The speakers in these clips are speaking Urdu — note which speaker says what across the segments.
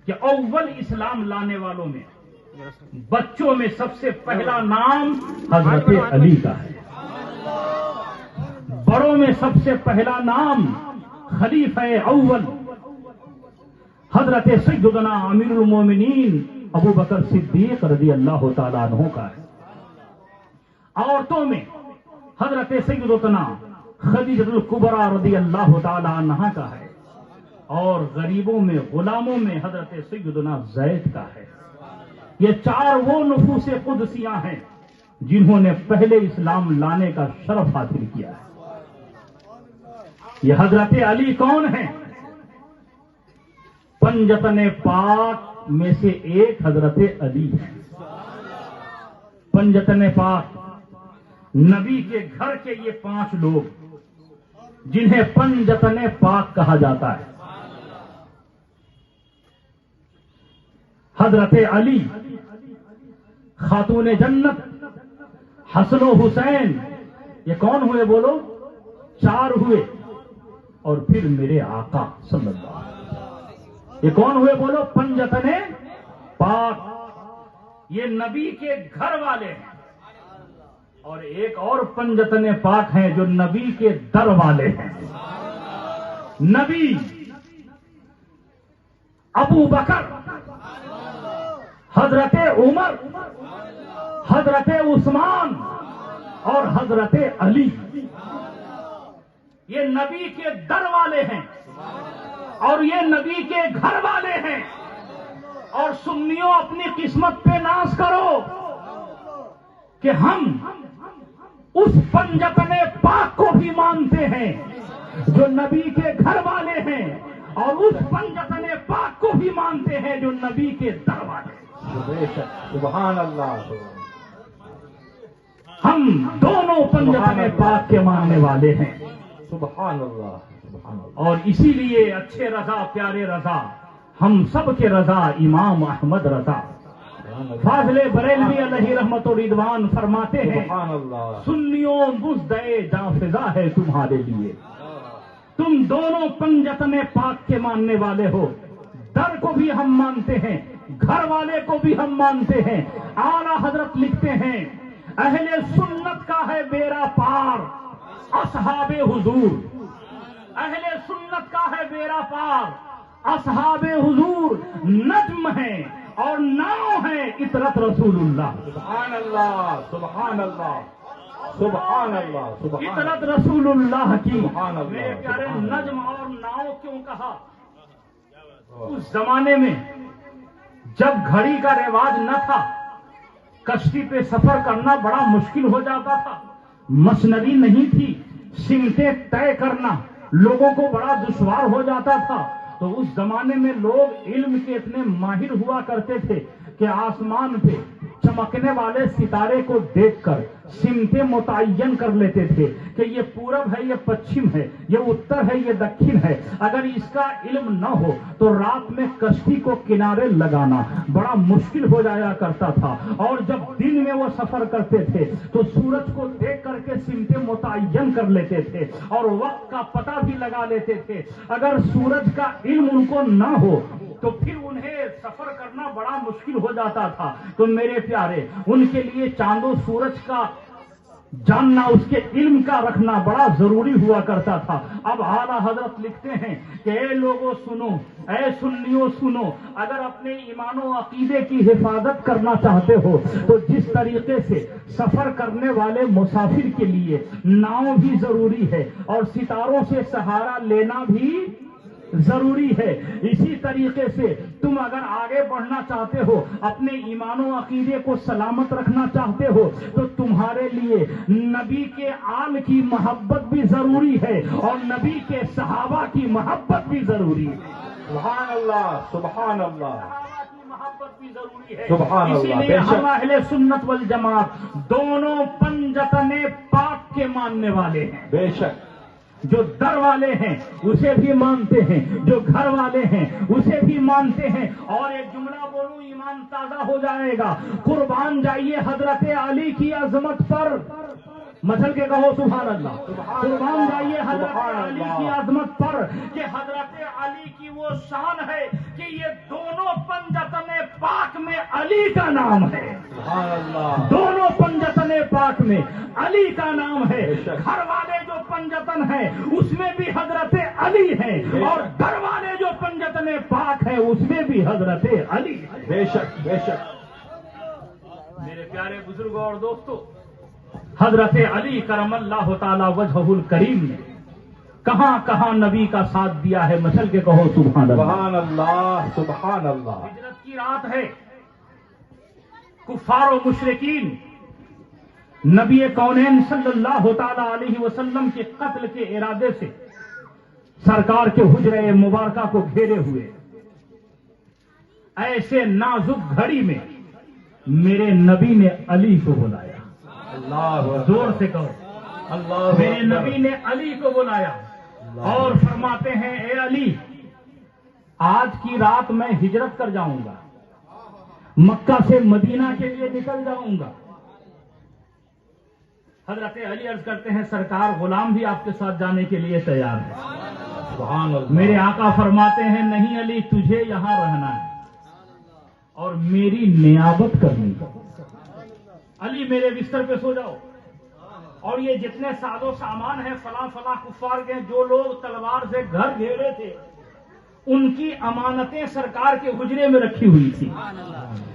Speaker 1: کہ اول اسلام لانے والوں میں بچوں میں سب سے پہلا نام حضرت علی کا ہے، بڑوں میں سب سے پہلا نام خلیفہ اول حضرت سیدنا امیر المومنین ابو بکر صدیق رضی اللہ تعالیٰ عنہ کا ہے، عورتوں میں حضرت سیدنا خدیجہ الکبریٰ رضی اللہ تعالیٰ عنہا کا ہے، اور غریبوں میں غلاموں میں حضرت سیدنا زید کا ہے۔ یہ چار وہ نفوس قدسیاں ہیں جنہوں نے پہلے اسلام لانے کا شرف حاصل کیا ہے۔ یہ حضرت علی کون ہیں؟ پنجتن پاک میں سے ایک حضرت علی ہے۔ پنجتن پاک نبی کے گھر کے یہ 5 لوگ جنہیں پنجتن پاک کہا جاتا ہے۔ حضرت علی، خاتون جنت، حسن و حسین، یہ کون ہوئے بولو؟ 4 ہوئے، اور پھر میرے آقا صلی اللہ علیہ وسلم، یہ کون ہوئے بولو؟ پنجتن پاک، یہ نبی کے گھر والے ہیں، اور ایک اور پنجتن پاک ہیں جو نبی کے در والے ہیں۔ نبی، ابو بکر، حضرت عمر، حضرت عثمان اور حضرت علی، یہ نبی کے در والے ہیں اور یہ نبی کے گھر والے ہیں۔ اور سنیوں، اپنی قسمت پہ ناز کرو کہ ہم اس پنجتن پاک کو بھی مانتے ہیں جو نبی کے گھر والے ہیں، اور اس پنجتن پاک کو بھی مانتے ہیں جو نبی کے در والے ہیں۔
Speaker 2: سبحان اللہ،
Speaker 1: ہم دونوں پنجتن پاک کے ماننے والے ہیں۔
Speaker 2: سبحان اللہ، سبحان اللہ۔
Speaker 1: اور اسی لیے اچھے رضا، پیارے رضا، ہم سب کے رضا امام احمد رضا فاضل بریلوی علیہ رحمت و رضوان فرماتے ہیں،
Speaker 2: سبحان اللہ،
Speaker 1: سنیوں مزدے جاں فضا ہے تمہارے لیے، تم دونوں پنجتن پاک کے ماننے والے ہو، در کو بھی ہم مانتے ہیں، گھر والے کو بھی ہم مانتے ہیں۔ اعلیٰ حضرت لکھتے ہیں، اہل سنت کا ہے بیڑا پار اصحاب حضور، اہل سنت کا ہے بیڑا پار اصحاب حضور، نجم ہے اور ناؤ ہے اطرت رسول اللہ۔
Speaker 2: سبحان اللہ، سبحان اللہ، سبحان اللہ، سبحان
Speaker 1: اطرت رسول اللہ کی۔
Speaker 2: سبحان اللہ،
Speaker 1: میرے پیارے،
Speaker 2: سبحان اللہ۔
Speaker 1: نجم اور ناؤ کیوں کہا؟ اس زمانے میں جب گھڑی کا رواج نہ تھا، کشتی پہ سفر کرنا بڑا مشکل ہو جاتا تھا، مشنری نہیں تھی، سمتیں طے کرنا لوگوں کو بڑا دشوار ہو جاتا تھا، تو اس زمانے میں لوگ علم کے اتنے ماہر ہوا کرتے تھے کہ آسمان پہ چمکنے والے ستارے کو دیکھ کر سمتیں متعین کر لیتے تھے کہ یہ پورب ہے، یہ پچھم ہے، یہ اتر ہے، یہ دکھن ہے۔ اگر اس کا علم نہ ہو تو رات میں کشتی کو کنارے لگانا بڑا مشکل ہو جایا کرتا تھا، اور جب دن میں وہ سفر کرتے تھے تو سورج کو دیکھ کر کے سمتیں متعین کر لیتے تھے اور وقت کا پتہ بھی لگا لیتے تھے۔ اگر سورج کا علم ان کو نہ ہو تو پھر انہیں سفر کرنا بڑا مشکل ہو جاتا تھا۔ تو میرے پیارے، ان کے لیے چاند و سورج کا جاننا، اس کے علم کا رکھنا بڑا ضروری ہوا کرتا تھا۔ اب اعلیٰ حضرت لکھتے ہیں کہ اے لوگوں سنو، اے سنیوں سنو، اگر اپنے ایمان و عقیدے کی حفاظت کرنا چاہتے ہو تو جس طریقے سے سفر کرنے والے مسافر کے لیے ناؤ بھی ضروری ہے اور ستاروں سے سہارا لینا بھی ضروری ہے، اسی طریقے سے تم اگر آگے بڑھنا چاہتے ہو، اپنے ایمان و عقیدے کو سلامت رکھنا چاہتے ہو، تو تمہارے لیے نبی کے آل کی محبت بھی ضروری ہے اور نبی کے صحابہ کی محبت بھی ضروری ہے۔
Speaker 2: سبحان اللہ، سبحان اللہ،
Speaker 1: صحابہ کی محبت بھی ضروری ہے۔
Speaker 2: سبحان اللہ،
Speaker 1: اسی لیے
Speaker 2: بے شک۔
Speaker 1: ہم اہل سنت والجماعت دونوں پنجتن پاک کے ماننے والے ہیں۔
Speaker 2: بے شک،
Speaker 1: جو در والے ہیں اسے بھی مانتے ہیں، جو گھر والے ہیں اسے بھی مانتے ہیں۔ اور ایک جملہ بولوں، ایمان تازہ ہو جائے گا، قربان جائیے حضرت علی کی عظمت پر، مچل کے کہو سبحان اللہ، قربان جائیے حضرت علی کی عظمت پر کہ حضرت علی کی وہ شان ہے کہ یہ دونوں علی کا نام ہے.
Speaker 2: سبحان اللہ.
Speaker 1: دونوں پنجتن پاک میں علی کا نام ہے.
Speaker 2: بے شک.
Speaker 1: گھر والے جو پنجتن ہے اس میں بھی حضرت علی ہے, اور گھر والے جو پنجتن پاک ہے اس میں بھی حضرت علی ہے.
Speaker 2: بے شک بے شک.
Speaker 1: میرے پیارے بزرگوں اور دوستوں, حضرت علی کرم اللہ تعالی وجہہ الکریم نے کہاں کہاں نبی کا ساتھ دیا ہے, مچل کے کہو سبحان اللہ.
Speaker 2: سبحان اللہ. سبحان اللہ.
Speaker 1: ہجرت کی رات ہے, کفار و مشرکین نبی کونین صلی اللہ تعالی علیہ وسلم کے قتل کے ارادے سے سرکار کے حجرے مبارکہ کو گھیرے ہوئے. ایسے نازک گھڑی میں میرے نبی نے علی کو بلایا.
Speaker 2: اللہ
Speaker 1: زور سے کہو,
Speaker 2: اللہ.
Speaker 1: میرے نبی نے علی کو بلایا اور فرماتے ہیں, اے علی, آج کی رات میں ہجرت کر جاؤں گا, مکہ سے مدینہ کے لیے نکل جاؤں گا. حضرت علی عرض کرتے ہیں, سرکار غلام بھی آپ کے ساتھ جانے کے لیے تیار ہے.
Speaker 2: سبحان اللہ.
Speaker 1: میرے آقا فرماتے ہیں, نہیں علی, تجھے یہاں رہنا ہے اور میری نیابت کرنی ہے. علی میرے بستر پہ سو جاؤ, اور یہ جتنے ساز و سامان ہیں فلاں فلاں کفار کے, جو لوگ تلوار سے گھر گھیرے تھے, ان کی امانتیں سرکار کے حجرے میں رکھی ہوئی تھی.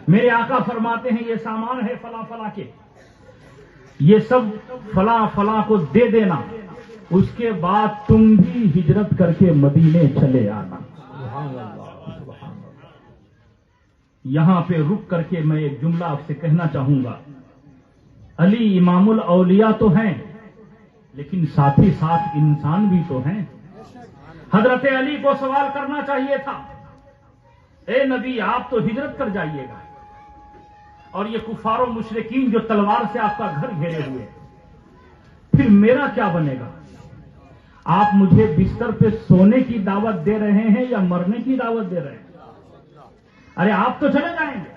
Speaker 1: میرے آقا فرماتے ہیں, یہ سامان ہے فلاں فلاں کے, یہ سب فلاں فلاں کو دے دینا, اس کے بعد تم بھی ہجرت کر کے مدینے چلے آنا.
Speaker 2: سبحان اللہ. سبحان اللہ.
Speaker 1: یہاں پہ رک کر کے میں ایک جملہ آپ سے کہنا چاہوں گا. علی امام الاولیاء تو ہیں, لیکن ساتھ ہی ساتھ انسان بھی تو ہیں. حضرت علی کو سوال کرنا چاہیے تھا, اے نبی, آپ تو ہجرت کر جائیے گا, اور یہ کفار و مشرکین جو تلوار سے آپ کا گھر گھیرے ہوئے, پھر میرا کیا بنے گا؟ آپ مجھے بستر پہ سونے کی دعوت دے رہے ہیں یا مرنے کی دعوت دے رہے ہیں؟ ارے آپ تو چلے جائیں گے,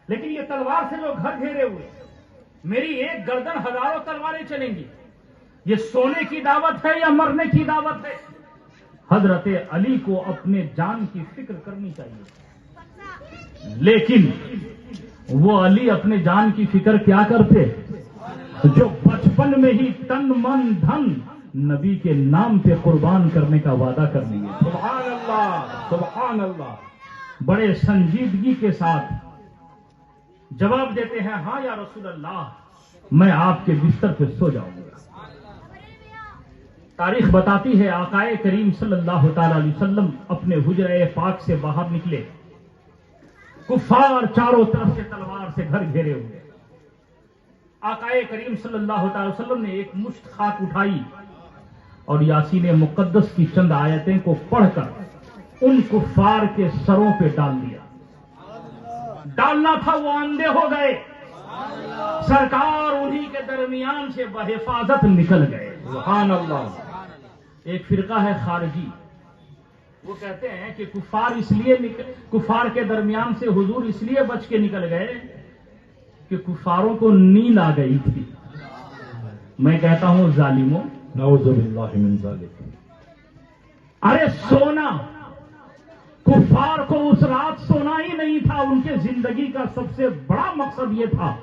Speaker 1: لیکن یہ تلوار سے جو گھر گھیرے ہوئے, میری ایک گردن ہزاروں تلواریں چلیں گی. یہ سونے کی دعوت ہے یا مرنے کی دعوت ہے؟ حضرت علی کو اپنے جان کی فکر کرنی چاہیے, لیکن وہ علی اپنے جان کی فکر کیا کرتے, جو بچپن میں ہی تن من دھن نبی کے نام پہ قربان کرنے کا وعدہ کر لیے.
Speaker 2: سبحان اللہ. سبحان اللہ.
Speaker 1: بڑے سنجیدگی کے ساتھ جواب دیتے ہیں, ہاں یا رسول اللہ, میں آپ کے بستر پہ سو جاؤں گا. تاریخ بتاتی ہے, آقائے کریم صلی اللہ تعالی علیہ وسلم اپنے حجرہ پاک سے باہر نکلے, کفار چاروں طرف سے تلوار سے گھر گھیرے ہوئے. آقائے کریم صلی اللہ تعالی وسلم نے ایک مشت خاک اٹھائی اور یاسین مقدس کی چند آیتیں کو پڑھ کر ان کفار کے سروں پہ ڈال دیا. ڈالنا تھا, وہ اندھے ہو گئے. سرکار انہی کے درمیان سے بحفاظت نکل گئے.
Speaker 2: سبحان اللہ.
Speaker 1: ایک فرقہ ہے خارجی, وہ کہتے ہیں کہ کفار کے درمیان سے حضور اس لیے بچ کے نکل گئے کہ کفاروں کو نیند آ گئی تھی. میں کہتا ہوں, ظالموں,
Speaker 2: نعوذ باللہ من ذالک.
Speaker 1: ارے سونا, کفار کو اس رات سونا ہی نہیں تھا. ان کے زندگی کا سب سے بڑا مقصد یہ تھا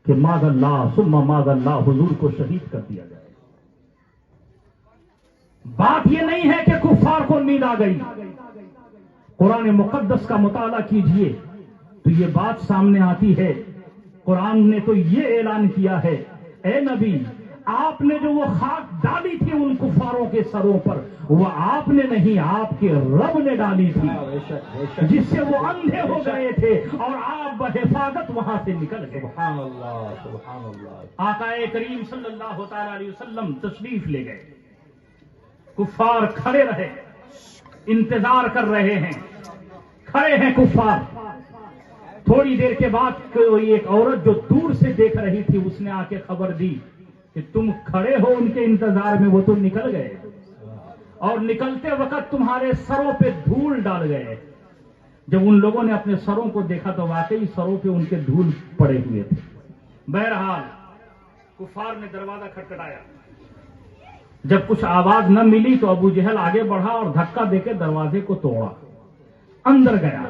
Speaker 1: کہ ماذ اللہ ثم ماذ اللہ, حضور کو شہید کر دیا جائے. بات یہ نہیں ہے کہ کفار کو نیند آ گئی. قرآن مقدس کا مطالعہ کیجئے تو یہ بات سامنے آتی ہے. قرآن نے تو یہ اعلان کیا ہے, اے نبی, آپ نے جو وہ خاک ڈالی تھی ان کفاروں کے سروں پر, وہ آپ نے نہیں, آپ کے رب نے ڈالی تھی, جس سے وہ اندھے ہو گئے تھے اور آپ بحفاظت وہاں سے نکل گئے.
Speaker 2: سبحان اللہ. سبحان اللہ.
Speaker 1: آقائے کریم صلی اللہ تعالی علیہ وسلم تشریف لے گئے. کفار کھڑے رہے, انتظار کر رہے ہیں, کھڑے ہیں کفار. تھوڑی دیر کے بعد کوئی ایک عورت جو دور سے دیکھ رہی تھی, اس نے آ کے خبر دی کہ تم کھڑے ہو ان کے انتظار میں, وہ تو نکل گئے, اور نکلتے وقت تمہارے سروں پہ دھول ڈال گئے. جب ان لوگوں نے اپنے سروں کو دیکھا تو واقعی سروں پہ ان کے دھول پڑے ہوئے تھے. بہرحال کفار نے دروازہ کھٹکھٹایا. جب کچھ آواز نہ ملی تو ابو جہل آگے بڑھا اور دھکا دے کے دروازے کو توڑا, اندر گیا.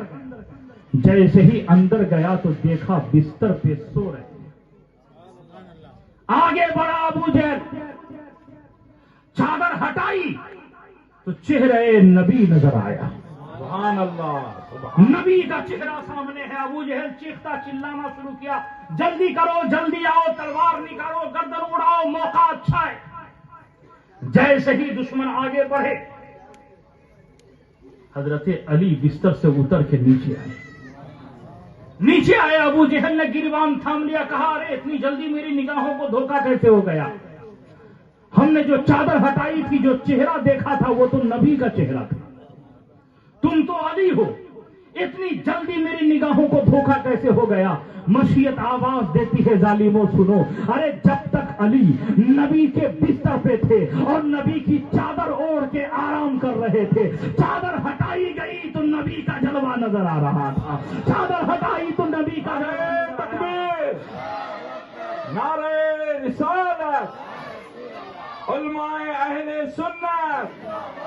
Speaker 1: جیسے ہی اندر گیا تو دیکھا بستر پہ سو رہے. آگے بڑھا ابو جہل, چادر ہٹائی تو چہرے نبی نظر آیا.
Speaker 2: سبحان اللہ.
Speaker 1: نبی کا چہرہ سامنے ہے. ابو جہل چیختا چلانا شروع کیا, جلدی کرو, جلدی آؤ, تلوار نکالو, گردن اڑاؤ, موقع اچھا ہے. جیسے ہی دشمن آگے بڑھے, حضرت علی بستر سے اتر کے نیچے آئے. نیچے آئے, ابو جہل نے گریبان تھام لیا, کہا ارے اتنی جلدی میری نگاہوں کو دھوکہ کیسے ہو گیا؟ ہم نے جو چادر ہٹائی تھی, جو چہرہ دیکھا تھا, وہ تو نبی کا چہرہ تھا. تم تو علی ہو, اتنی جلدی میری نگاہوں کو دھوکہ کیسے ہو گیا؟ مشیت آواز دیتی ہے, ظالموں سنو, ارے جب تک علی نبی کے بستر پہ تھے اور نبی کی چادر اوڑھ کے آرام کر رہے تھے, چادر ہٹائی گئی تو نبی کا جلوہ نظر آ رہا تھا. چادر ہٹائی تو نبی کا
Speaker 2: تکبیر, نعرہ رسالت, علماء اہل سنت.